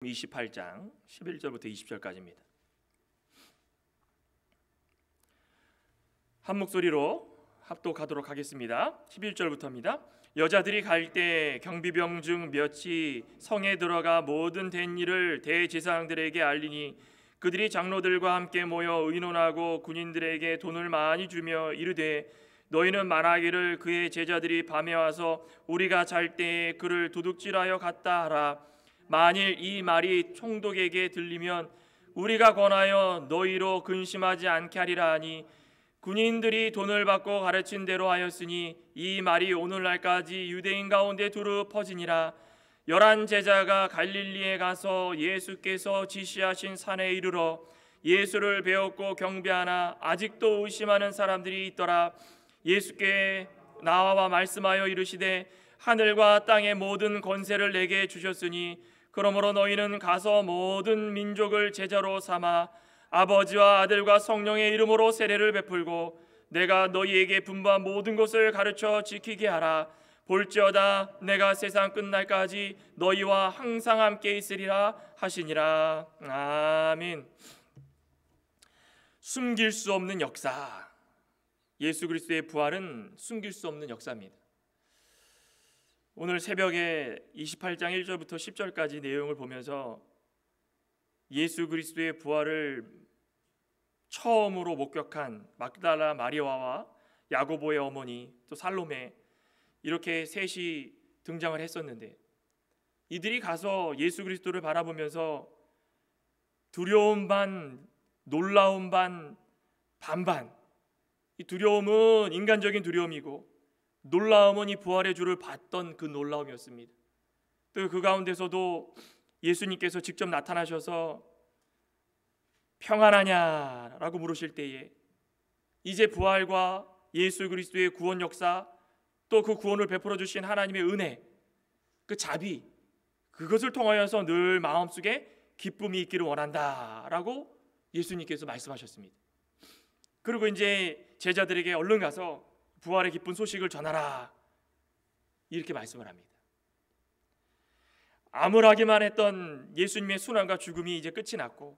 28장 11절부터 20절까지입니다. 한 목소리로 합독하도록 하겠습니다. 11절부터입니다. 여자들이 갈 때 경비병 중 몇이 성에 들어가 모든 된 일을 대제사장들에게 알리니 그들이 장로들과 함께 모여 의논하고 군인들에게 돈을 많이 주며 이르되 너희는 말하기를 그의 제자들이 밤에 와서 우리가 잘 때에 그를 도둑질하여 갔다 하라. 만일 이 말이 총독에게 들리면 우리가 권하여 너희로 근심하지 않게 하리라 하니 군인들이 돈을 받고 가르친 대로 하였으니 이 말이 오늘날까지 유대인 가운데 두루 퍼지니라. 11 제자가 갈릴리에 가서 예수께서 지시하신 산에 이르러 예수를 배웠고 경배하나 아직도 의심하는 사람들이 있더라. 예수께 나와 말씀하여 이르시되 하늘과 땅의 모든 권세를 내게 주셨으니 그러므로 너희는 가서 모든 민족을 제자로 삼아 아버지와 아들과 성령의 이름으로 세례를 베풀고 내가 너희에게 분부한 모든 것을 가르쳐 지키게 하라. 볼지어다 내가 세상 끝날까지 너희와 항상 함께 있으리라 하시니라. 아멘. 숨길 수 없는 역사. 예수 그리스도의 부활은 숨길 수 없는 역사입니다. 오늘 새벽에 28장 1절부터 10절까지 내용을 보면서 예수 그리스도의 부활을 처음으로 목격한 막달라 마리아와 야고보의 어머니 또 살로메 이렇게 셋이 등장을 했었는데 이들이 가서 예수 그리스도를 바라보면서 두려움 반 놀라움 반 반반. 이 두려움은 인간적인 두려움이고 놀라움은 이 부활의 주를 봤던 그 놀라움이었습니다. 또 그 가운데서도 예수님께서 직접 나타나셔서 평안하냐라고 물으실 때에 이제 부활과 예수 그리스도의 구원 역사 또 그 구원을 베풀어 주신 하나님의 은혜 그 자비 그것을 통하여서 늘 마음속에 기쁨이 있기를 원한다라고 예수님께서 말씀하셨습니다. 그리고 이제 제자들에게 얼른 가서 부활의 기쁜 소식을 전하라 이렇게 말씀을 합니다. 암울하기만 했던 예수님의 순환과 죽음이 이제 끝이 났고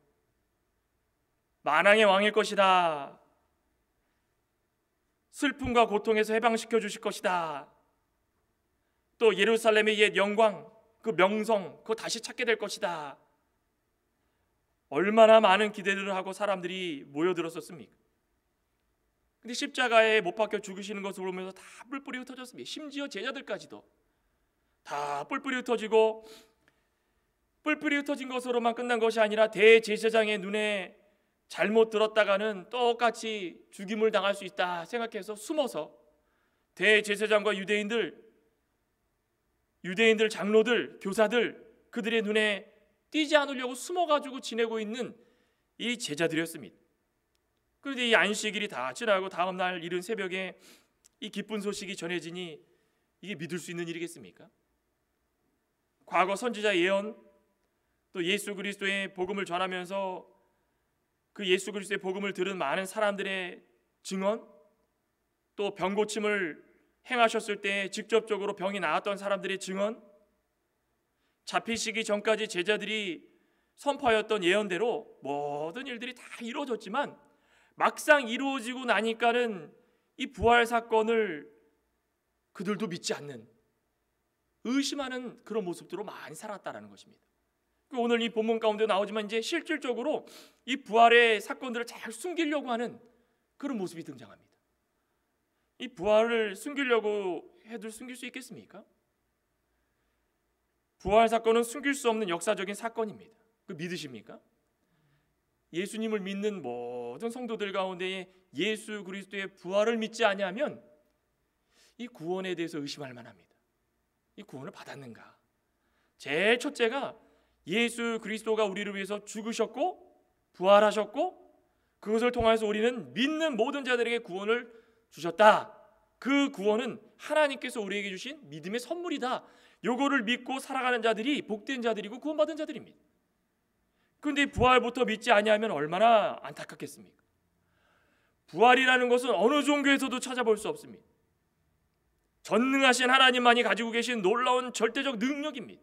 만왕의 왕일 것이다. 슬픔과 고통에서 해방시켜 주실 것이다. 또 예루살렘의 옛 영광 그 명성 그거 다시 찾게 될 것이다. 얼마나 많은 기대를 하고 사람들이 모여들었었습니까? 근데 십자가에 못 박혀 죽으시는 것을 보면서 다 뿔뿔이 흩어졌습니다. 심지어 제자들까지도 다 뿔뿔이 흩어지고 뿔뿔이 흩어진 것으로만 끝난 것이 아니라 대제사장의 눈에 잘못 들었다가는 똑같이 죽임을 당할 수 있다 생각해서 숨어서 대제사장과 유대인들 장로들 교사들 그들의 눈에 띄지 않으려고 숨어가지고 지내고 있는 이 제자들이었습니다. 그런데 이 안식일이 다 지나고 다음 날 이른 새벽에 이 기쁜 소식이 전해지니 이게 믿을 수 있는 일이겠습니까? 과거 선지자 예언 또 예수 그리스도의 복음을 전하면서 그 예수 그리스도의 복음을 들은 많은 사람들의 증언 또 병 고침을 행하셨을 때 직접적으로 병이 나았던 사람들의 증언 잡히시기 전까지 제자들이 선포하였던 예언대로 모든 일들이 다 이루어졌지만 막상 이루어지고 나니까는 이 부활 사건을 그들도 믿지 않는 의심하는 그런 모습들로 많이 살았다라는 것입니다. 오늘 이 본문 가운데 나오지만 이제 실질적으로 이 부활의 사건들을 잘 숨기려고 하는 그런 모습이 등장합니다. 이 부활을 숨기려고 해도 숨길 수 있겠습니까? 부활 사건은 숨길 수 없는 역사적인 사건입니다. 그 믿으십니까? 예수님을 믿는 모든 성도들 가운데 예수 그리스도의 부활을 믿지 아니하면 이 구원에 대해서 의심할 만합니다. 이 구원을 받았는가? 제일 첫째가 예수 그리스도가 우리를 위해서 죽으셨고 부활하셨고 그것을 통해서 우리는 믿는 모든 자들에게 구원을 주셨다. 그 구원은 하나님께서 우리에게 주신 믿음의 선물이다. 요거를 믿고 살아가는 자들이 복된 자들이고 구원받은 자들입니다. 그런데 부활부터 믿지 아니하면 얼마나 안타깝겠습니까? 부활이라는 것은 어느 종교에서도 찾아볼 수 없습니다. 전능하신 하나님만이 가지고 계신 놀라운 절대적 능력입니다.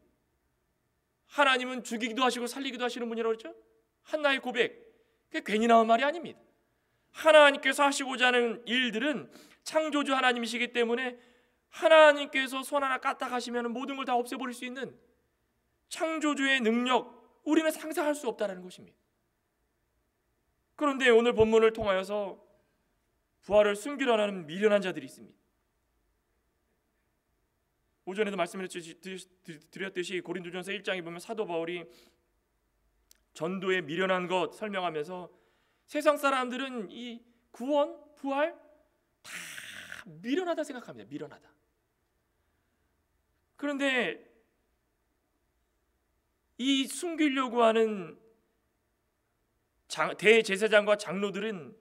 하나님은 죽이기도 하시고 살리기도 하시는 분이라고 그랬죠. 한나의 고백, 그게 괜히 나온 말이 아닙니다. 하나님께서 하시고자 하는 일들은 창조주 하나님이시기 때문에 하나님께서 손 하나 까딱하시면 모든 걸 다 없애버릴 수 있는 창조주의 능력, 우리는 상상할 수 없다는 것입니다. 그런데 오늘 본문을 통하여서 부활을 숨기려 하는 미련한 자들이 있습니다. 오전에도 말씀을 드렸듯이 고린도전서 1장에 보면 사도 바울이 전도의 미련한 것 설명하면서 세상 사람들은 이 구원, 부활 다 미련하다 생각합니다. 미련하다. 그런데 이 숨기려고 하는 대제사장과 장로들은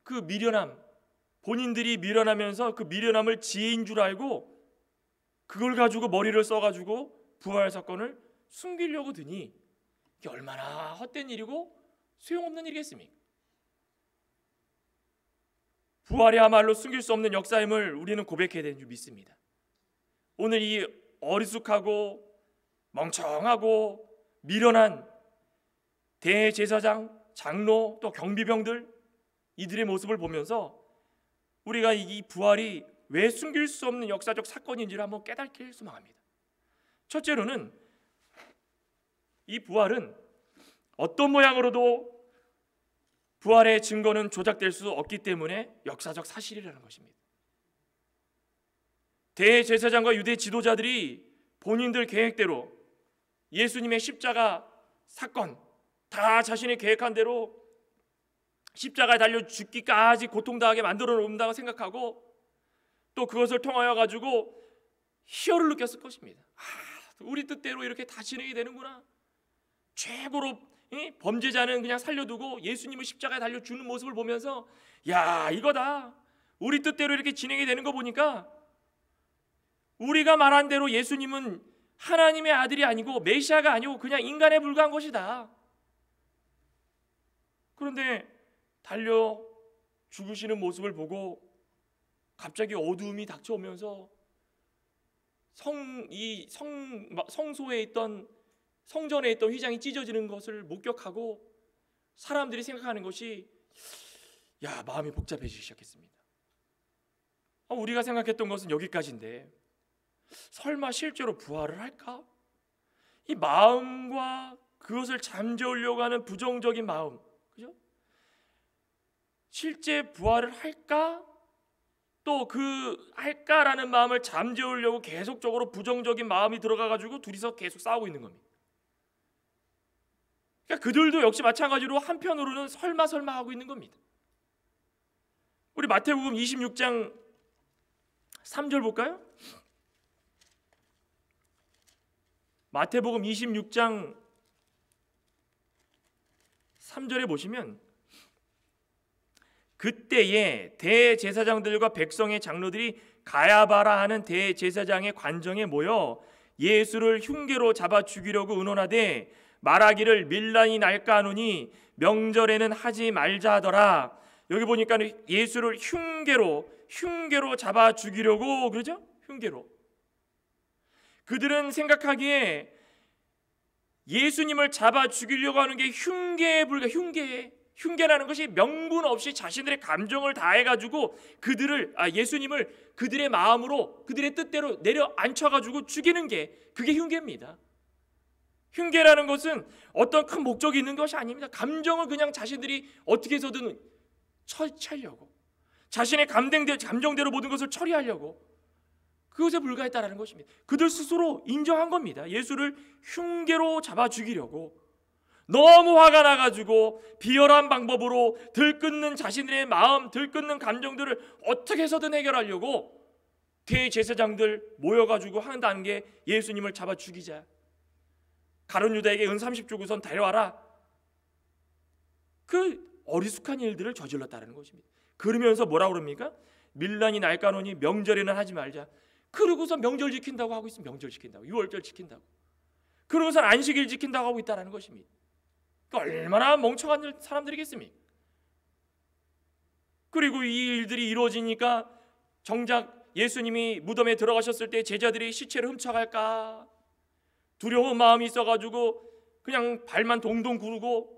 그 미련함, 본인들이 미련하면서 그 미련함을 지혜인 줄 알고 그걸 가지고 머리를 써가지고 부활 사건을 숨기려고 드니 이게 얼마나 헛된 일이고 소용없는 일이겠습니까? 부활이야말로 숨길 수 없는 역사임을 우리는 고백해야 되는 줄 믿습니다. 오늘 이 어리숙하고 멍청하고 미련한 대제사장, 장로, 또 경비병들, 이들의 모습을 보면서 우리가 이 부활이 왜 숨길 수 없는 역사적 사건인지를 한번 깨닫길 소망합니다. 첫째로는 이 부활은 어떤 모양으로도 부활의 증거는 조작될 수 없기 때문에 역사적 사실이라는 것입니다. 대제사장과 유대 지도자들이 본인들 계획대로 예수님의 십자가 사건 다 자신이 계획한 대로 십자가에 달려 죽기까지 고통당하게 만들어 놓는다고 생각하고 또 그것을 통하여 가지고 희열을 느꼈을 것입니다. 우리 뜻대로 이렇게 다 진행이 되는구나. 최고로 범죄자는 그냥 살려두고 예수님을 십자가에 달려 죽는 모습을 보면서 야, 이거다. 우리 뜻대로 이렇게 진행이 되는 거 보니까 우리가 말한 대로 예수님은 하나님의 아들이 아니고 메시아가 아니고 그냥 인간에 불과한 것이다. 그런데 달려 죽으시는 모습을 보고 갑자기 어두움이 닥쳐오면서 성소에 있던 성전에 있던 휘장이 찢어지는 것을 목격하고 사람들이 생각하는 것이 야, 마음이 복잡해지기 시작했습니다. 우리가 생각했던 것은 여기까지인데 설마 실제로 부활을 할까? 이 마음과 그것을 잠재우려고 하는 부정적인 마음, 그죠? 실제 부활을 할까? 또 그 할까라는 마음을 잠재우려고 계속적으로 부정적인 마음이 들어가가지고 둘이서 계속 싸우고 있는 겁니다. 그러니까 그들도 역시 마찬가지로 한편으로는 설마 하고 있는 겁니다. 우리 마태복음 26장 3절 볼까요? 마태복음 26장 3절에 보시면 그때에 대제사장들과 백성의 장로들이 가야바라 하는 대제사장의 관정에 모여 예수를 흉계로 잡아 죽이려고 의논하되 말하기를 밀란이 날까 하노니 명절에는 하지 말자 하더라. 여기 보니까 예수를 흉계로 잡아 죽이려고 그러죠? 흉계로. 그들은 생각하기에 예수님을 잡아 죽이려고 하는 게 흉계에 불과 흉계라는 것이 명분 없이 자신들의 감정을 다해가지고 예수님을 그들의 마음으로 그들의 뜻대로 내려 앉혀가지고 죽이는 게 그게 흉계입니다. 흉계라는 것은 어떤 큰 목적이 있는 것이 아닙니다. 감정을 그냥 자신들이 어떻게 해서든 처리하려고 자신의 감정대로 모든 것을 처리하려고 그것에 불과했다라는 것입니다. 그들 스스로 인정한 겁니다. 예수를 흉계로 잡아 죽이려고 너무 화가 나가지고 비열한 방법으로 들끓는 자신들의 마음, 들끓는 감정들을 어떻게 해서든 해결하려고 대제사장들 모여가지고 한다는 게 예수님을 잡아 죽이자. 가룟 유다에게 은 30조 우선 데려와라. 그 어리숙한 일들을 저질렀다는 것입니다. 그러면서 뭐라고 그럽니까? 밀란이 날까노니 명절에는 하지 말자. 그러고서 명절 지킨다고 하고 있으면 명절 지킨다고, 유월절 지킨다고, 그러고서 안식일 지킨다고 하고 있다는 것입니다. 얼마나 멍청한 사람들이겠습니까? 그리고 이 일들이 이루어지니까 정작 예수님이 무덤에 들어가셨을 때 제자들이 시체를 훔쳐갈까, 두려운 마음이 있어가지고 그냥 발만 동동 구르고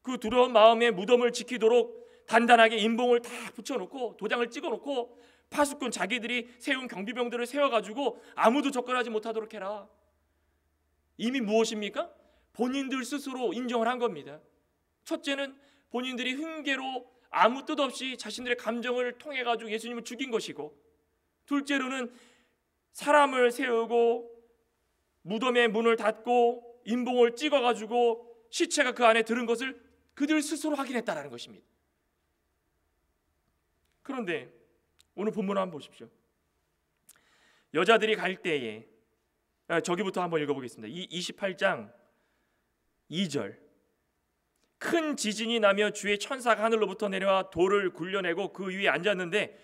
그 두려운 마음에 무덤을 지키도록 단단하게 인봉을 다 붙여놓고 도장을 찍어놓고 파수꾼 자기들이 세운 경비병들을 세워가지고 아무도 접근하지 못하도록 해라. 이미 무엇입니까? 본인들 스스로 인정을 한 겁니다. 첫째는 본인들이 흉계로 아무 뜻 없이 자신들의 감정을 통해 가지고 예수님을 죽인 것이고, 둘째로는 사람을 세우고 무덤의 문을 닫고 인봉을 찍어 가지고 시체가 그 안에 들은 것을 그들 스스로 확인했다라는 것입니다. 그런데 오늘 본문을 한번 보십시오. 여자들이 갈 때에, 저기부터 한번 읽어보겠습니다. 28장 2절. 큰 지진이 나며 주의 천사가 하늘로부터 내려와 돌을 굴려내고 그 위에 앉았는데,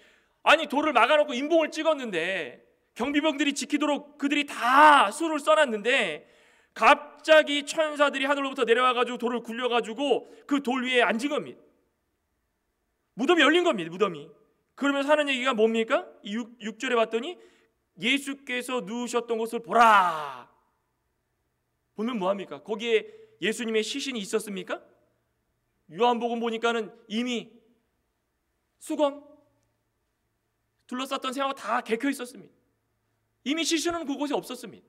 아니 돌을 막아놓고 인봉을 찍었는데 경비병들이 지키도록 그들이 다 수를 써놨는데 갑자기 천사들이 하늘로부터 내려와가지고 돌을 굴려가지고 그 돌 위에 앉은 겁니다. 무덤이 열린 겁니다. 무덤이. 그러면서 하는 얘기가 뭡니까? 6절에 봤더니 예수께서 누우셨던 곳을 보라. 보면 뭐합니까? 거기에 예수님의 시신이 있었습니까? 요한복음 보니까는 이미 수건 둘러쌌던 새하고 다 개켜 있었습니다. 이미 시신은 그곳에 없었습니다.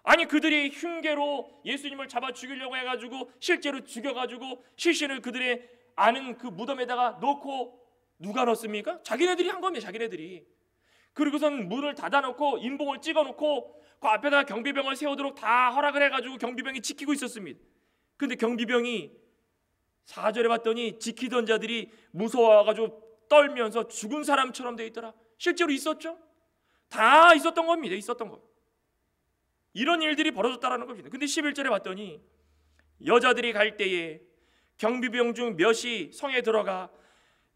아니 그들이 흉계로 예수님을 잡아 죽이려고 해가지고 실제로 죽여가지고 시신을 그들의 아는 그 무덤에다가 넣고 누가 넣습니까? 자기네들이 한 겁니다. 자기네들이. 그리고선 문을 닫아놓고 인봉을 찍어놓고 그 앞에다가 경비병을 세우도록 다 허락을 해가지고 경비병이 지키고 있었습니다. 근데 경비병이 4절에 봤더니 지키던 자들이 무서워가지고 떨면서 죽은 사람처럼 돼 있더라. 실제로 있었죠? 다 있었던 겁니다. 있었던 거. 이런 일들이 벌어졌다라는 겁니다. 근데 11절에 봤더니 여자들이 갈 때에 경비병 중 몇이 성에 들어가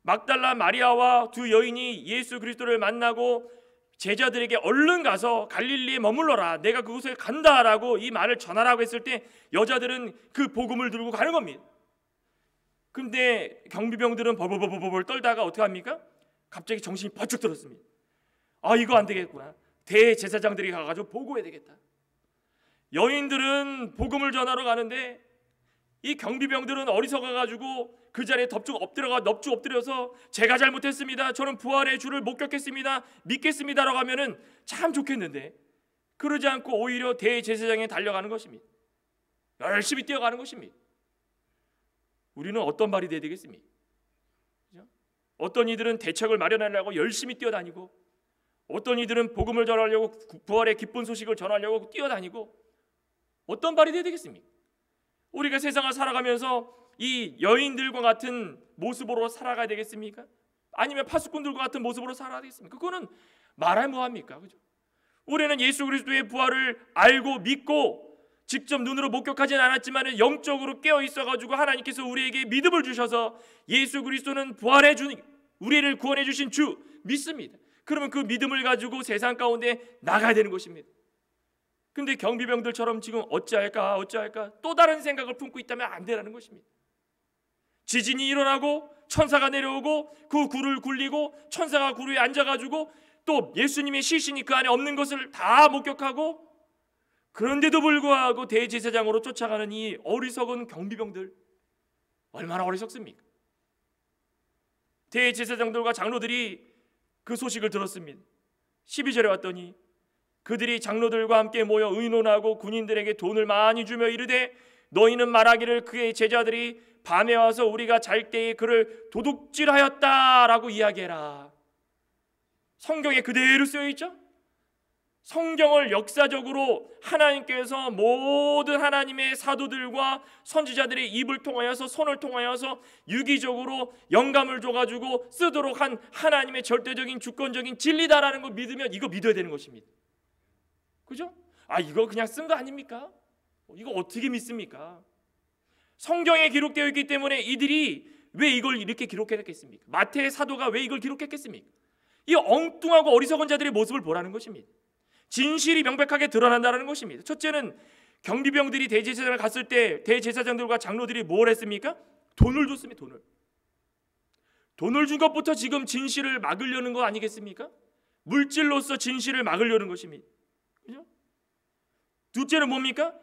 막달라 마리아와 두 여인이 예수 그리스도를 만나고 제자들에게 얼른 가서 갈릴리에 머물러라, 내가 그곳에 간다라고 이 말을 전하라고 했을 때 여자들은 그 복음을 들고 가는 겁니다. 근데 경비병들은 벌벌벌벌 떨다가 어떻게 합니까? 갑자기 정신이 번쩍 들었습니다. 아, 이거 안 되겠구나. 대제사장들이 가가지고 보고해야 되겠다. 여인들은 복음을 전하러 가는데 이 경비병들은 어리석어가지고 그 자리에 넙죽 엎드려서 제가 잘못했습니다, 저는 부활의 주를 목격했습니다, 믿겠습니다라고 하면은 참 좋겠는데 그러지 않고 오히려 대제사장에 달려가는 것입니다. 열심히 뛰어가는 것입니다. 우리는 어떤 발이 돼야 되겠습니까? 그렇죠? 어떤 이들은 대책을 마련하려고 열심히 뛰어다니고, 어떤 이들은 복음을 전하려고 부활의 기쁜 소식을 전하려고 뛰어다니고, 어떤 발이 돼야 되겠습니까? 우리가 세상을 살아가면서 이 여인들과 같은 모습으로 살아가야 되겠습니까? 아니면 파수꾼들과 같은 모습으로 살아야 되겠습니까? 그거는 말할 뭐합니까? 그죠? 우리는 예수 그리스도의 부활을 알고 믿고 직접 눈으로 목격하진 않았지만 영적으로 깨어 있어가지고 하나님께서 우리에게 믿음을 주셔서 예수 그리스도는 부활해 준 우리를 구원해 주신 주 믿습니다. 그러면 그 믿음을 가지고 세상 가운데 나가야 되는 것입니다. 근데 경비병들처럼 지금 어찌할까 또 다른 생각을 품고 있다면 안 되라는 것입니다. 지진이 일어나고 천사가 내려오고 그 굴을 굴리고 천사가 굴 위에 앉아가지고 또 예수님의 시신이 그 안에 없는 것을 다 목격하고, 그런데도 불구하고 대제사장으로 쫓아가는 이 어리석은 경비병들, 얼마나 어리석습니까? 대제사장들과 장로들이 그 소식을 들었습니다. 12절에 왔더니 그들이 장로들과 함께 모여 의논하고 군인들에게 돈을 많이 주며 이르되 너희는 말하기를 그의 제자들이 밤에 와서 우리가 잘 때에 그를 도둑질하였다라고 이야기해라. 성경에 그대로 쓰여 있죠? 성경을 역사적으로 하나님께서 모든 하나님의 사도들과 선지자들의 입을 통하여서 손을 통하여서 유기적으로 영감을 줘가지고 쓰도록 한 하나님의 절대적인 주권적인 진리다라는 걸 믿으면 이거 믿어야 되는 것입니다. 그죠? 아, 이거 그냥 쓴 거 아닙니까? 이거 어떻게 믿습니까? 성경에 기록되어 있기 때문에 이들이 왜 이걸 이렇게 기록했겠습니까? 마태 사도가 왜 이걸 기록했겠습니까? 이 엉뚱하고 어리석은 자들의 모습을 보라는 것입니다. 진실이 명백하게 드러난다는 것입니다. 첫째는 경비병들이 대제사장을 갔을 때 대제사장들과 장로들이 뭘 했습니까? 돈을 줬습니다. 돈을 준 것부터 지금 진실을 막으려는 거 아니겠습니까? 물질로서 진실을 막으려는 것입니다. 그죠? 둘째는 뭡니까?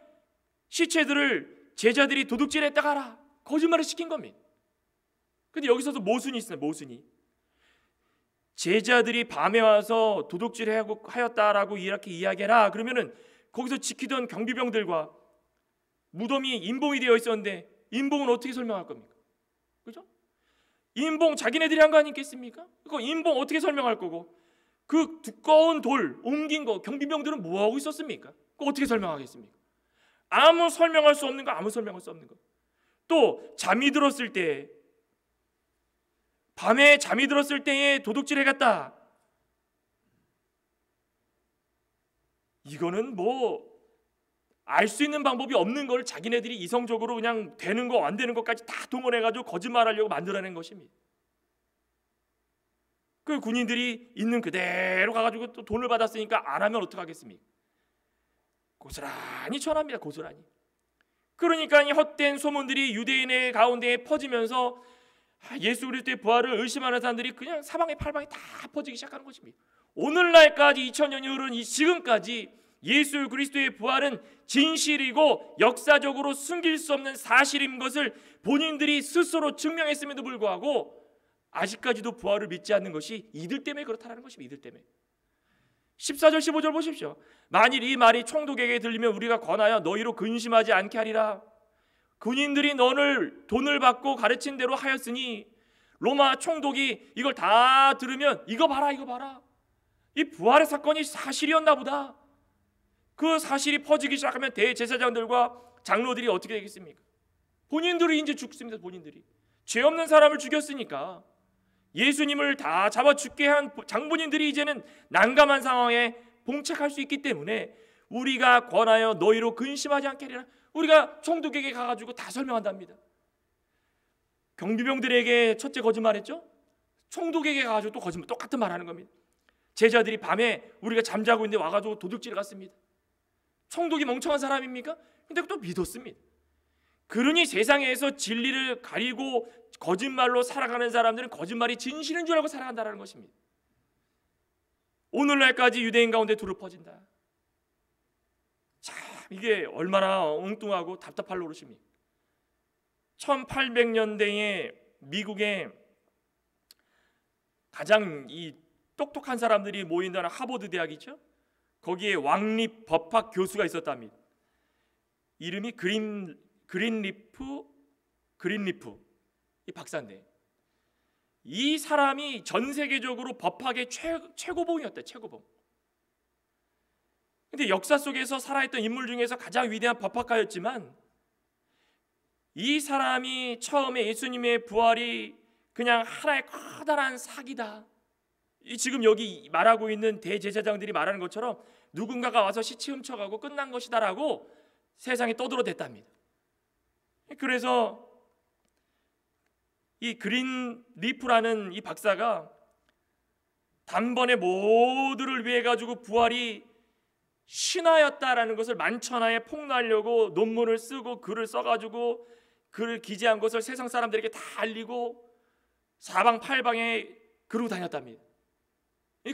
시체들을 제자들이 도둑질했다가 하라, 거짓말을 시킨 겁니다. 근데 여기서도 모순이 있어요. 모순이. 제자들이 밤에 와서 도둑질하였다라고 이렇게 이야기해라 그러면은 거기서 지키던 경비병들과 무덤이 인봉이 되어 있었는데 인봉은 어떻게 설명할 겁니까? 그죠? 인봉 자기네들이 한 거 아니겠습니까? 그거 인봉 어떻게 설명할 거고, 그 두꺼운 돌 옮긴 거 경비병들은 뭐 하고 있었습니까? 그거 어떻게 설명하겠습니까? 아무 설명할 수 없는 거, 아무 설명할 수 없는 거. 또 잠이 들었을 때, 밤에 잠이 들었을 때에 도둑질 해갔다. 이거는 뭐 알 수 있는 방법이 없는 걸 자기네들이 이성적으로 그냥 되는 거 안 되는 것까지 다 동원해가지고 거짓말하려고 만들어낸 것입니다. 그 군인들이 있는 그대로 가가지고 또 돈을 받았으니까 안 하면 어떡하겠습니까? 고스란히 전합니다. 고스란히. 그러니까 이 헛된 소문들이 유대인의 가운데에 퍼지면서 예수 그리스도의 부활을 의심하는 사람들이 그냥 사방에 팔방에 다 퍼지기 시작하는 것입니다. 오늘날까지 2000년이 흐른 이 지금까지 예수 그리스도의 부활은 진실이고 역사적으로 숨길 수 없는 사실인 것을 본인들이 스스로 증명했음에도 불구하고 아직까지도 부활을 믿지 않는 것이 이들 때문에 그렇다는 것입니다. 이들 때문에. 14절 15절 보십시오. 만일 이 말이 총독에게 들리면 우리가 권하여 너희로 근심하지 않게 하리라. 군인들이 너를 돈을 받고 가르친 대로 하였으니 로마 총독이 이걸 다 들으면 이거 봐라, 이거 봐라, 이 부활의 사건이 사실이었나 보다. 그 사실이 퍼지기 시작하면 대제사장들과 장로들이 어떻게 되겠습니까? 본인들이 이제 죽습니다. 본인들이 죄 없는 사람을 죽였으니까 예수님을 다 잡아 죽게 한 장본인들이 이제는 난감한 상황에 봉착할 수 있기 때문에 우리가 권하여 너희로 근심하지 않게 하리라. 우리가 총독에게 가가지고 다 설명한답니다. 경비병들에게 첫째 거짓말했죠. 총독에게 가가지고 또 거짓말, 똑같은 말하는 겁니다. 제자들이 밤에 우리가 잠자고 있는데 와가지고 도둑질 갔습니다. 총독이 멍청한 사람입니까? 근데 또 믿었습니다. 그러니 세상에서 진리를 가리고 거짓말로 살아가는 사람들은 거짓말이 진실인 줄 알고 살아간다는 것입니다. 오늘날까지 유대인 가운데 두루 퍼진다. 참 이게 얼마나 엉뚱하고 답답할 노릇입니까? 1800년대에 미국의 가장 이 똑똑한 사람들이 모인다는 하버드 대학이죠. 거기에 왕립 법학 교수가 있었답니다. 이름이 그린리프 이 박사인데, 이 사람이 전 세계적으로 법학의 최고봉이었대. 최고봉. 근데 역사 속에서 살아있던 인물 중에서 가장 위대한 법학가였지만 이 사람이 처음에 예수님의 부활이 그냥 하나의 커다란 사기다, 지금 여기 말하고 있는 대제사장들이 말하는 것처럼 누군가가 와서 시체 훔쳐가고 끝난 것이다라고 세상에 떠들어댔답니다. 그래서 이 그린리프라는 이 박사가 단번에 모두를 위해 가지고 부활이 신화였다라는 것을 만천하에 폭로하려고 논문을 쓰고 글을 써가지고 글을 기재한 것을 세상 사람들에게 다 알리고 사방팔방에 그러고 다녔답니다.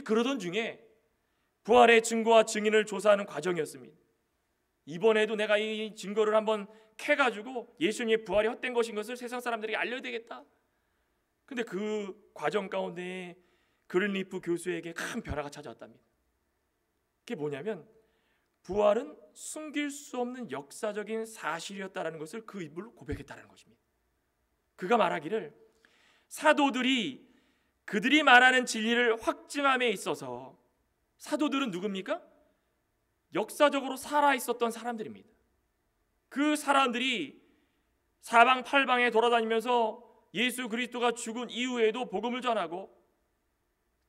그러던 중에 부활의 증거와 증인을 조사하는 과정이었습니다. 이번에도 내가 이 증거를 한번 캐가지고 예수님의 부활이 헛된 것인 것을 세상 사람들에게 알려야 되겠다. 근데 그 과정 가운데 그린리프 교수에게 큰 변화가 찾아왔답니다. 그게 뭐냐면 부활은 숨길 수 없는 역사적인 사실이었다라는 것을 그 입으로 고백했다는 것입니다. 그가 말하기를 사도들이 그들이 말하는 진리를 확증함에 있어서, 사도들은 누굽니까? 역사적으로 살아있었던 사람들입니다. 그 사람들이 사방팔방에 돌아다니면서 예수 그리스도가 죽은 이후에도 복음을 전하고,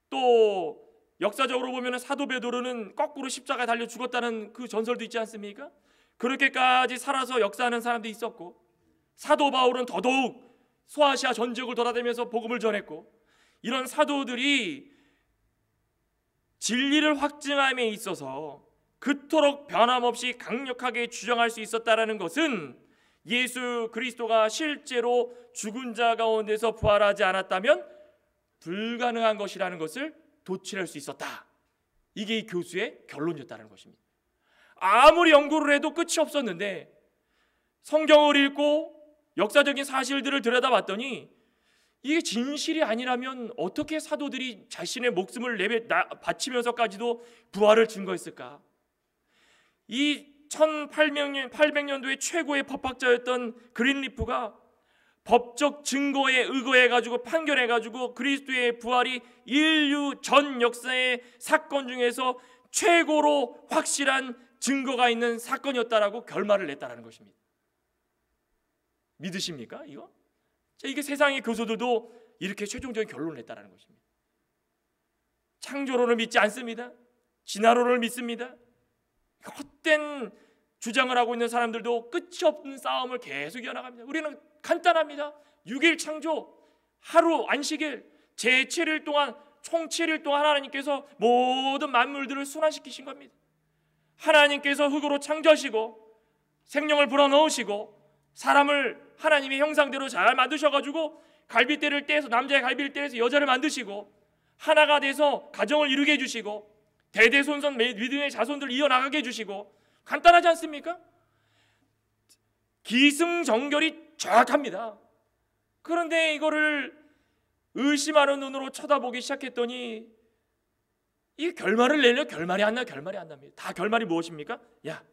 또 역사적으로 보면 사도 베드로는 거꾸로 십자가에 달려 죽었다는 그 전설도 있지 않습니까? 그렇게까지 살아서 역사하는 사람도 있었고, 사도 바울은 더더욱 소아시아 전 지역을 돌아다니면서 복음을 전했고, 이런 사도들이 진리를 확증함에 있어서 그토록 변함없이 강력하게 주장할 수 있었다라는 것은 예수 그리스도가 실제로 죽은 자 가운데서 부활하지 않았다면 불가능한 것이라는 것을 도출할 수 있었다. 이게 이 교수의 결론이었다는 것입니다. 아무리 연구를 해도 끝이 없었는데 성경을 읽고 역사적인 사실들을 들여다봤더니 이게 진실이 아니라면 어떻게 사도들이 자신의 목숨을 바치면서까지도 부활을 증거했을까? 이 1800년도에 최고의 법학자였던 그린리프가 법적 증거에 의거해가지고 판결해가지고 그리스도의 부활이 인류 전 역사의 사건 중에서 최고로 확실한 증거가 있는 사건이었다라고 결말을 냈다는 것입니다. 믿으십니까? 이게 세상의 교수들도 이렇게 최종적인 결론을 냈다는 것입니다. 창조론을 믿지 않습니다. 진화론을 믿습니다. 헛된 주장을 하고 있는 사람들도 끝이 없는 싸움을 계속 이어나갑니다. 우리는 간단합니다. 6일 창조, 하루 안식일, 제7일 동안 총 7일 동안 하나님께서 모든 만물들을 순환시키신 겁니다. 하나님께서 흙으로 창조하시고 생명을 불어넣으시고 사람을 하나님의 형상대로 잘 만드셔가지고 갈빗대를 떼서 남자의 갈비를 떼서 여자를 만드시고 하나가 돼서 가정을 이루게 해주시고 대대손손 믿음의 자손들을 이어나가게 해주시고 간단하지 않습니까? 기승전결이 정확합니다. 그런데 이거를 의심하는 눈으로 쳐다보기 시작했더니 이게 결말을 내려 결말이 안 납니다. 다 결말이 무엇입니까? 야,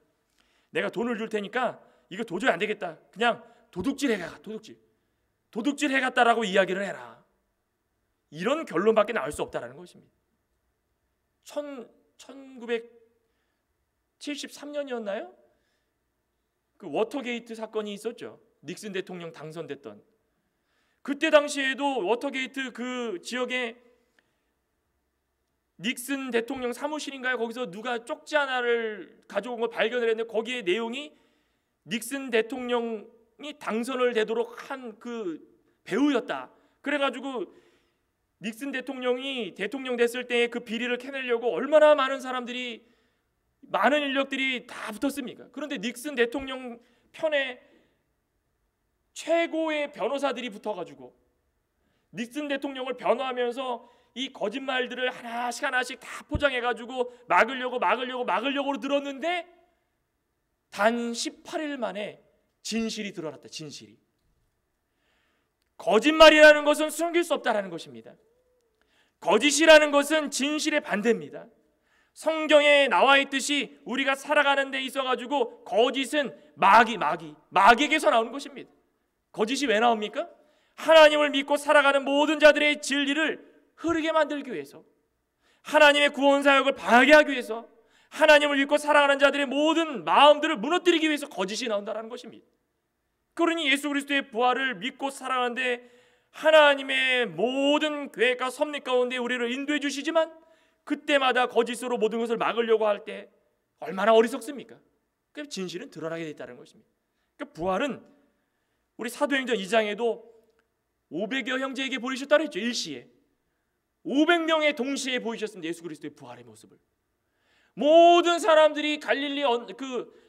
내가 돈을 줄 테니까 이거 도저히 안 되겠다. 그냥 도둑질 해갔다라고 이야기를 해라. 이런 결론밖에 나올 수 없다라는 것입니다. 1973년이었나요? 그 워터게이트 사건이 있었죠. 닉슨 대통령 당선됐던. 그때 당시에도 워터게이트 그 지역에 닉슨 대통령 사무실인가요? 거기서 누가 쪽지 하나를 가져온 걸 발견을 했는데 거기에 내용이 닉슨 대통령이 당선을 되도록 한 그 배우였다. 그래가지고 닉슨 대통령이 대통령 됐을 때 그 비리를 캐내려고 얼마나 많은 사람들이 많은 인력들이 다 붙었습니까? 그런데 닉슨 대통령 편에 최고의 변호사들이 붙어가지고 닉슨 대통령을 변호하면서 이 거짓말들을 하나씩 다 포장해가지고 막으려고 들었는데 단 18일 만에 진실이 드러났다. 진실이. 거짓말이라는 것은 숨길 수 없다라는 것입니다. 거짓이라는 것은 진실의 반대입니다. 성경에 나와 있듯이 우리가 살아가는 데 있어가지고 거짓은 마귀에게서 나오는 것입니다. 거짓이 왜 나옵니까? 하나님을 믿고 살아가는 모든 자들의 진리를 흐르게 만들기 위해서, 하나님의 구원 사역을 방해하기 위해서, 하나님을 믿고 살아가는 자들의 모든 마음들을 무너뜨리기 위해서 거짓이 나온다는 것입니다. 그러니 예수 그리스도의 부활을 믿고 살아가는데 하나님의 모든 계획과 섭리 가운데 우리를 인도해 주시지만 그때마다 거짓으로 모든 것을 막으려고 할 때 얼마나 어리석습니까? 그 진실은 드러나게 돼 있다는 것입니다. 그러니까 부활은 우리 사도행전 2장에도 500여 형제에게 보이셨다고 했죠. 일시에 500명의 동시에 보이셨습니다. 예수 그리스도의 부활의 모습을. 모든 사람들이 갈릴리 그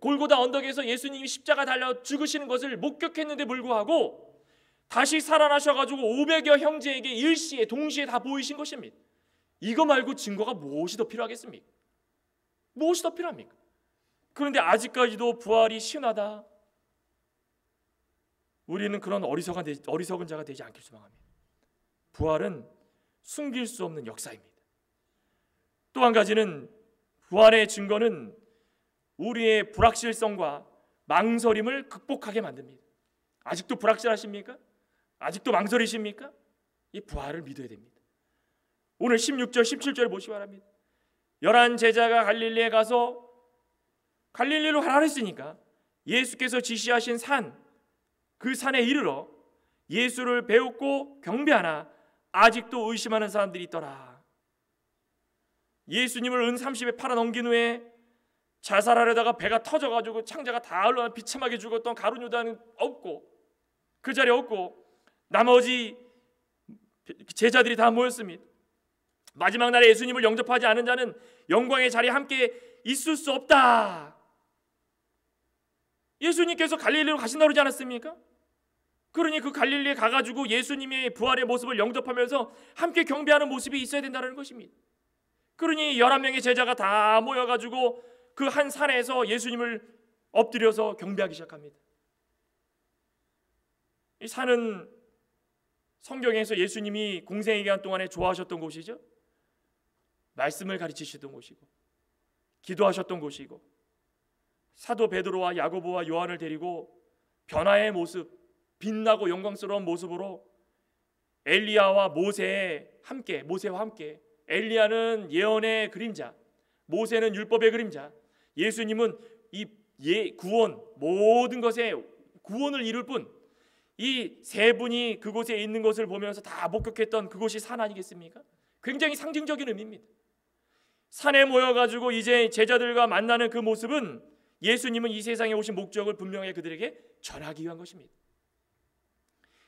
골고다 언덕에서 예수님이 십자가 달려 죽으시는 것을 목격했는데 불구하고 다시 살아나셔가지고 500여 형제에게 일시에 동시에 다 보이신 것입니다. 이거 말고 증거가 무엇이 더 필요하겠습니까? 무엇이 더 필요합니까? 그런데 아직까지도 부활이 신하다. 우리는 그런 어리석은 자가 되지 않길 소망합니다. 부활은 숨길 수 없는 역사입니다. 또 한 가지는 부활의 증거는 우리의 불확실성과 망설임을 극복하게 만듭니다. 아직도 불확실하십니까? 아직도 망설이십니까? 이 부활을 믿어야 됩니다. 오늘 16절 17절 보시기 바랍니다. 11 제자가 갈릴리에 가서 갈릴리로 가라 했으니까 예수께서 지시하신 그 산에 이르러 예수를 배웠고 경배하나 아직도 의심하는 사람들이 있더라. 예수님을 은 30에 팔아넘긴 후에 자살하려다가 배가 터져가지고 창자가 다 흘러나 비참하게 죽었던 가룟 유다는 없고 그 자리에 없고 나머지 제자들이 다 모였습니다. 마지막 날에 예수님을 영접하지 않은 자는 영광의 자리에 함께 있을 수 없다. 예수님께서 갈릴리로 가신다고 그러지 않았습니까? 그러니 그 갈릴리에 가가지고 예수님의 부활의 모습을 영접하면서 함께 경배하는 모습이 있어야 된다는 것입니다. 그러니 11명의 제자가 다 모여가지고 그 한 산에서 예수님을 엎드려서 경배하기 시작합니다. 이 산은 성경에서 예수님이 공생의 기간 동안에 좋아하셨던 곳이죠. 말씀을 가르치시던 곳이고 기도하셨던 곳이고 사도 베드로와 야고보와 요한을 데리고 변화의 모습, 빛나고 영광스러운 모습으로 엘리야와 모세와 함께 엘리야는 예언의 그림자, 모세는 율법의 그림자, 예수님은 이 구원, 모든 것에 구원을 이룰 뿐, 이 세 분이 그곳에 있는 것을 보면서 다 목격했던 그곳이 산 아니겠습니까? 굉장히 상징적인 의미입니다. 산에 모여가지고 이제 제자들과 만나는 그 모습은 예수님은 이 세상에 오신 목적을 분명히 그들에게 전하기 위한 것입니다.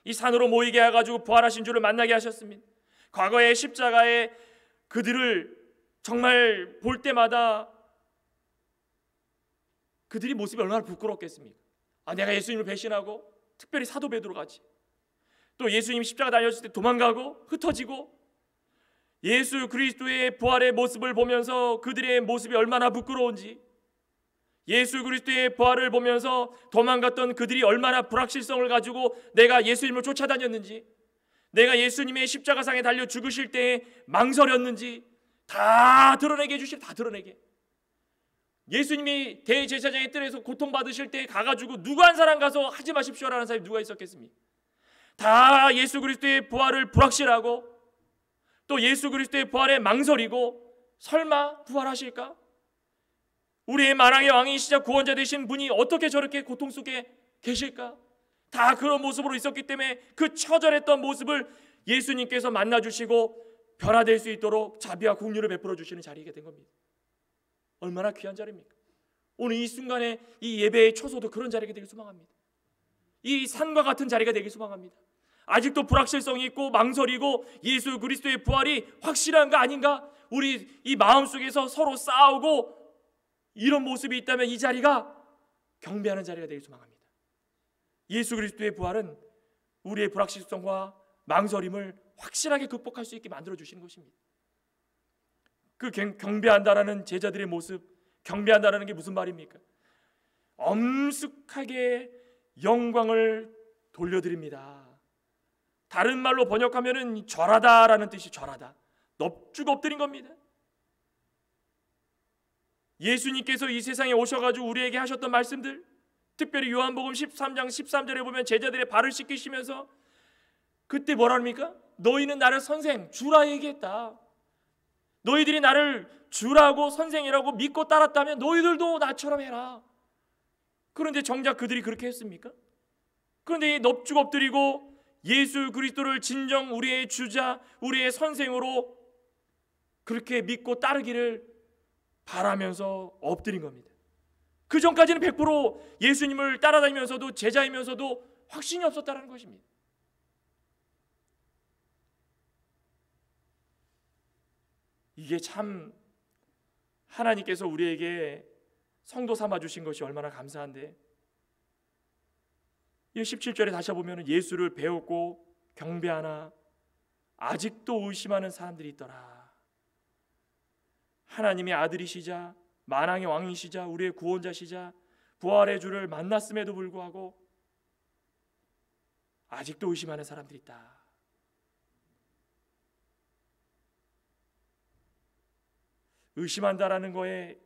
이 산으로 모이게 해가지고 부활하신 주를 만나게 하셨습니다. 과거의 십자가에 그들을 정말 볼 때마다 그들이 모습이 얼마나 부끄럽겠습니까? 내가 예수님을 배신하고, 특별히 사도 베드로 같이 또 예수님 십자가 달렸을 때 도망가고 흩어지고, 예수 그리스도의 부활의 모습을 보면서 그들의 모습이 얼마나 부끄러운지, 예수 그리스도의 부활을 보면서 도망갔던 그들이 얼마나 불확실성을 가지고 내가 예수님을 쫓아다녔는지, 내가 예수님의 십자가상에 달려 죽으실 때에 망설였는지 다 드러내게 해주실, 다 드러내게. 예수님이 대제사장의 뜰에서 고통받으실 때 가가지고 누구 한 사람 가서 하지 마십시오라는 사람이 누가 있었겠습니까? 다 예수 그리스도의 부활을 불확실하고 또 예수 그리스도의 부활에 망설이고, 설마 부활하실까? 우리의 만왕의 왕이시자 구원자 되신 분이 어떻게 저렇게 고통 속에 계실까? 다 그런 모습으로 있었기 때문에 그 처절했던 모습을 예수님께서 만나주시고 변화될 수 있도록 자비와 긍휼을 베풀어 주시는 자리가 된 겁니다. 얼마나 귀한 자리입니까? 오늘 이 순간에 이 예배의 초소도 그런 자리가 되길 소망합니다. 이 산과 같은 자리가 되길 소망합니다. 아직도 불확실성이 있고 망설이고 예수 그리스도의 부활이 확실한가 아닌가, 우리 이 마음속에서 서로 싸우고 이런 모습이 있다면 이 자리가 경배하는 자리가 되길 소망합니다. 예수 그리스도의 부활은 우리의 불확실성과 망설임을 확실하게 극복할 수 있게 만들어 주시는 것입니다. 그 경배한다라는 제자들의 모습, 경배한다라는 게 무슨 말입니까? 엄숙하게 영광을 돌려드립니다. 다른 말로 번역하면은 절하다라는 뜻이, 절하다, 넙죽 엎드린 겁니다. 예수님께서 이 세상에 오셔가지고 우리에게 하셨던 말씀들, 특별히 요한복음 13장 13절에 보면 제자들의 발을 씻기시면서 그때 뭐라 합니까? 너희는 나를 선생, 주라 얘기했다. 너희들이 나를 주라고 선생이라고 믿고 따랐다면 너희들도 나처럼 해라. 그런데 정작 그들이 그렇게 했습니까? 그런데 이 넙죽 엎드리고 예수 그리스도를 진정 우리의 주자, 우리의 선생으로 그렇게 믿고 따르기를 바라면서 엎드린 겁니다. 그 전까지는 100% 예수님을 따라다니면서도 제자이면서도 확신이 없었다는 것입니다. 이게 참 하나님께서 우리에게 성도 삼아 주신 것이 얼마나 감사한데, 이 17절에 다시 보면 예수를 배웠고 경배하나 아직도 의심하는 사람들이 있더라. 하나님의 아들이시자 만왕의 왕이시자 우리의 구원자시자 부활의 주를 만났음에도 불구하고 아직도 의심하는 사람들이 있다. 의심한다라는 거에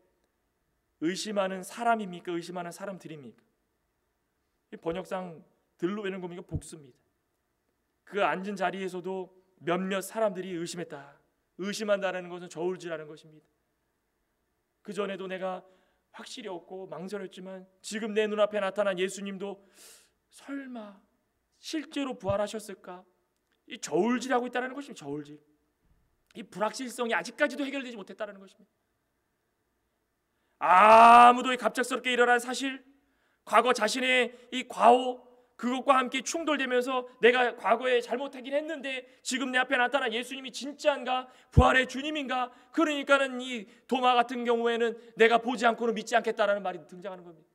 의심하는 사람입니까? 의심하는 사람들입니까? 번역상 들로 이런 겁니까? 복수입니다. 그 앉은 자리에서도 몇몇 사람들이 의심했다. 의심한다라는 것은 저울질하는 것입니다. 그 전에도 내가 확실히 없고 망설였지만 지금 내 눈앞에 나타난 예수님도 설마 실제로 부활하셨을까? 이 저울질하고 있다는 것입니다. 저울질. 이 불확실성이 아직까지도 해결되지 못했다는 것입니다. 아무도 갑작스럽게 일어난 사실, 과거 자신의 이 과오, 그것과 함께 충돌되면서 내가 과거에 잘못하긴 했는데 지금 내 앞에 나타난 예수님이 진짜인가, 부활의 주님인가, 그러니까는 이 도마 같은 경우에는 내가 보지 않고는 믿지 않겠다라는 말이 등장하는 겁니다.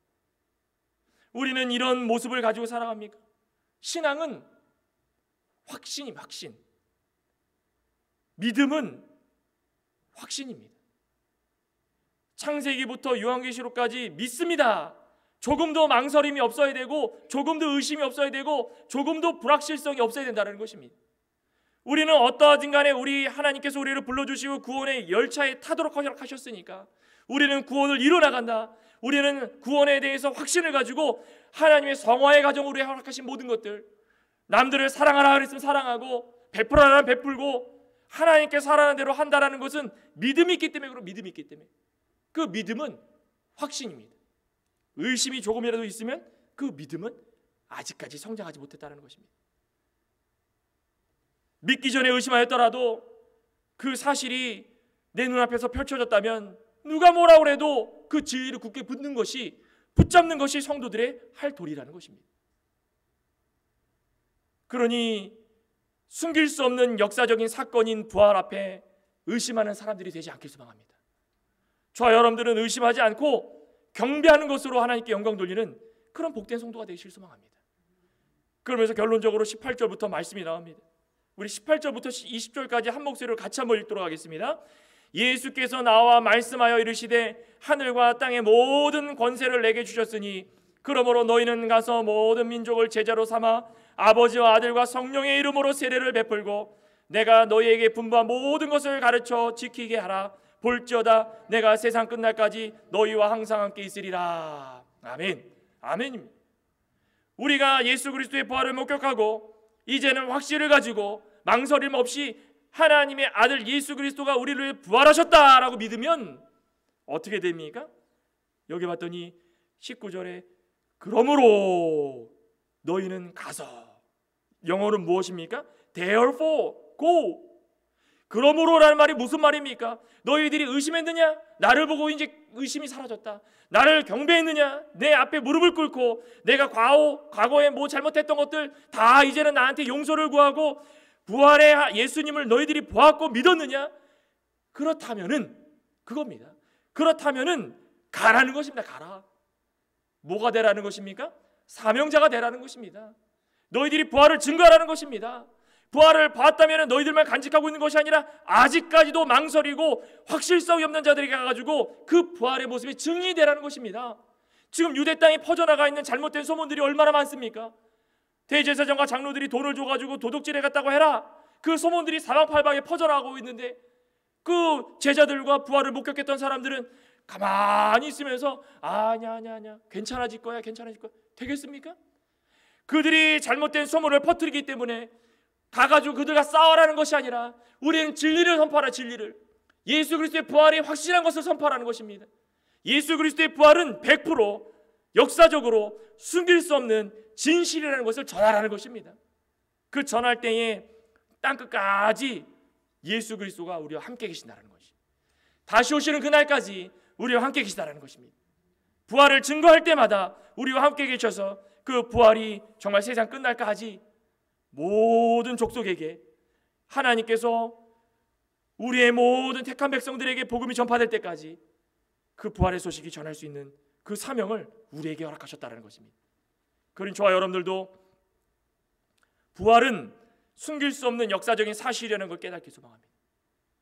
우리는 이런 모습을 가지고 살아갑니까? 신앙은 확신입니다. 확신. 믿음은 확신입니다. 창세기부터 요한계시록까지 믿습니다. 조금도 망설임이 없어야 되고, 조금도 의심이 없어야 되고, 조금도 불확실성이 없어야 된다는 것입니다. 우리는 어떠하든 간에 우리 하나님께서 우리를 불러주시고 구원의 열차에 타도록 허락하셨으니까 우리는 구원을 이뤄나간다. 우리는 구원에 대해서 확신을 가지고 하나님의 성화의 가정으로 허락하신 모든 것들, 남들을 사랑하라 그랬으면 사랑하고, 베풀어라 베풀고, 하나님께서 하라는 대로 한다라는 것은 믿음이 있기 때문에, 그런 믿음이 있기 때문에, 그 믿음은 확신입니다. 의심이 조금이라도 있으면 그 믿음은 아직까지 성장하지 못했다는 것입니다. 믿기 전에 의심하였더라도 그 사실이 내 눈앞에서 펼쳐졌다면 누가 뭐라 그래도 그 진리를 굳게 붙잡는 것이 성도들의 할 도리라는 것입니다. 그러니 숨길 수 없는 역사적인 사건인 부활 앞에 의심하는 사람들이 되지 않길 소망합니다. 저와 여러분들은 의심하지 않고 경배하는 것으로 하나님께 영광 돌리는 그런 복된 성도가 되시길 소망합니다. 그러면서 결론적으로 18절부터 말씀이 나옵니다. 우리 18절부터 20절까지 한 목소리로 같이 한번 읽도록 하겠습니다. 예수께서 나와 말씀하여 이르시되 하늘과 땅의 모든 권세를 내게 주셨으니 그러므로 너희는 가서 모든 민족을 제자로 삼아 아버지와 아들과 성령의 이름으로 세례를 베풀고 내가 너희에게 분부한 모든 것을 가르쳐 지키게 하라. 볼지어다 내가 세상 끝날까지 너희와 항상 함께 있으리라. 아멘. 아멘입니다. 우리가 예수 그리스도의 부활을 목격하고 이제는 확신을 가지고 망설임 없이 하나님의 아들 예수 그리스도가 우리를 부활하셨다라고 믿으면 어떻게 됩니까? 여기 봤더니 19절에 그러므로 너희는 가서, 영어는 무엇입니까? Therefore go. 그러므로라는 말이 무슨 말입니까? 너희들이 의심했느냐? 나를 보고 이제 의심이 사라졌다. 나를 경배했느냐? 내 앞에 무릎을 꿇고 내가 과거에 뭐 잘못했던 것들 다 이제는 나한테 용서를 구하고 부활의 예수님을 너희들이 보았고 믿었느냐? 그렇다면은 그겁니다. 그렇다면은 가라는 것입니다. 가라. 뭐가 되라는 것입니까? 사명자가 되라는 것입니다. 너희들이 부활을 증거하라는 것입니다. 부활을 봤다면 너희들만 간직하고 있는 것이 아니라 아직까지도 망설이고 확실성이 없는 자들에게 가가지고 그 부활의 모습이 증인이 되라는 것입니다. 지금 유대 땅에 퍼져나가 있는 잘못된 소문들이 얼마나 많습니까? 대제사장과 장로들이 돈을 줘가지고 도둑질해 갔다고 해라. 그 소문들이 사방팔방에 퍼져나가고 있는데 그 제자들과 부활을 목격했던 사람들은 가만히 있으면서 아냐 괜찮아질 거야 되겠습니까? 그들이 잘못된 소문을 퍼뜨리기 때문에 가가지고 그들과 싸워라는 것이 아니라 우리는 진리를 선포하라. 진리를, 예수 그리스도의 부활이 확실한 것을 선포하라는 것입니다. 예수 그리스도의 부활은 100% 역사적으로 숨길 수 없는 진실이라는 것을 전하라는 것입니다. 그 전할 때에 땅끝까지 예수 그리스도가 우리와 함께 계신다는 것이, 다시 오시는 그날까지 우리와 함께 계시다는 것입니다. 부활을 증거할 때마다 우리와 함께 계셔서 그 부활이 정말 세상 끝날까지 모든 족속에게 하나님께서 우리의 모든 택한 백성들에게 복음이 전파될 때까지 그 부활의 소식이 전할 수 있는 그 사명을 우리에게 허락하셨다는 것입니다. 그러니 저와 여러분들도 부활은 숨길 수 없는 역사적인 사실이라는 걸 깨닫기 소망합니다.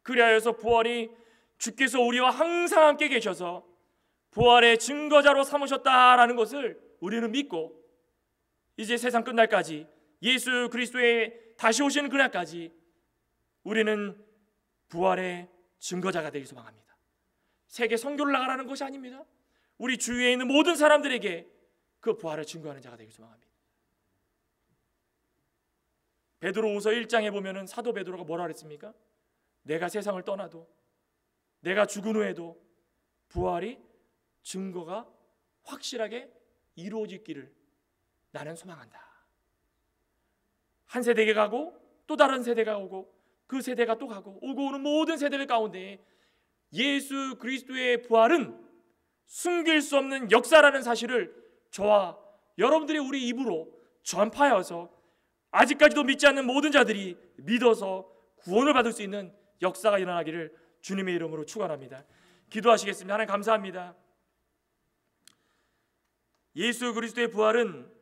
그리하여서 부활이 주께서 우리와 항상 함께 계셔서 부활의 증거자로 삼으셨다라는 것을 우리는 믿고 이제 세상 끝날까지 예수 그리스도의 다시 오시는 그날까지 우리는 부활의 증거자가 되기 소망합니다. 세계 선교를 나가라는 것이 아닙니다. 우리 주위에 있는 모든 사람들에게 그 부활을 증거하는 자가 되기 소망합니다. 베드로후서 1장에 보면은 사도 베드로가 뭐라 그랬습니까? 내가 세상을 떠나도 내가 죽은 후에도 부활이 증거가 확실하게 이루어지기를 나는 소망한다. 한 세대가 가고 또 다른 세대가 오고 그 세대가 또 가고 오고 오는 모든 세대들 가운데 예수 그리스도의 부활은 숨길 수 없는 역사라는 사실을 저와 여러분들이 우리 입으로 전파하여서 아직까지도 믿지 않는 모든 자들이 믿어서 구원을 받을 수 있는 역사가 일어나기를 주님의 이름으로 축원합니다. 기도하시겠습니다. 하나님 감사합니다. 예수 그리스도의 부활은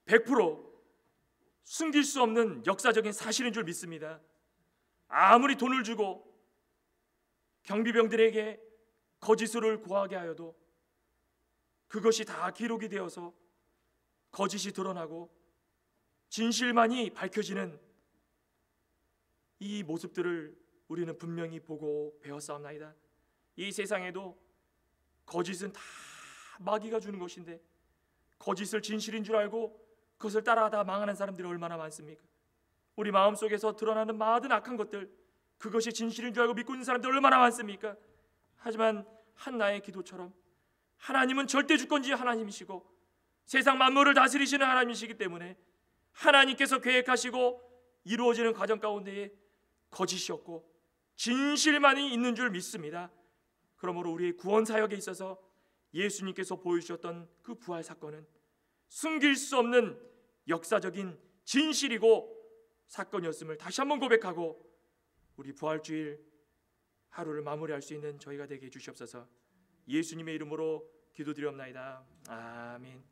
100% 숨길 수 없는 역사적인 사실인 줄 믿습니다. 아무리 돈을 주고 경비병들에게 거짓을 고하게 하여도 그것이 다 기록이 되어서 거짓이 드러나고 진실만이 밝혀지는 이 모습들을 우리는 분명히 보고 배웠사옵나이다. 이 세상에도 거짓은 다 마귀가 주는 것인데 거짓을 진실인 줄 알고 그것을 따라가다 망하는 사람들이 얼마나 많습니까? 우리 마음속에서 드러나는 모든 악한 것들, 그것이 진실인 줄 알고 믿고 있는 사람들 얼마나 많습니까? 하지만 한나의 기도처럼 하나님은 절대 주권자 하나님이시고 세상 만물을 다스리시는 하나님이시기 때문에 하나님께서 계획하시고 이루어지는 과정 가운데에 거짓이 없고 진실만이 있는 줄 믿습니다. 그러므로 우리의 구원 사역에 있어서 예수님께서 보여주셨던 그 부활 사건은 숨길 수 없는 역사적인 진실이고 사건이었음을 다시 한번 고백하고 우리 부활주일 하루를 마무리할 수 있는 저희가 되게 해주시옵소서. 예수님의 이름으로 기도드리옵나이다. 아멘.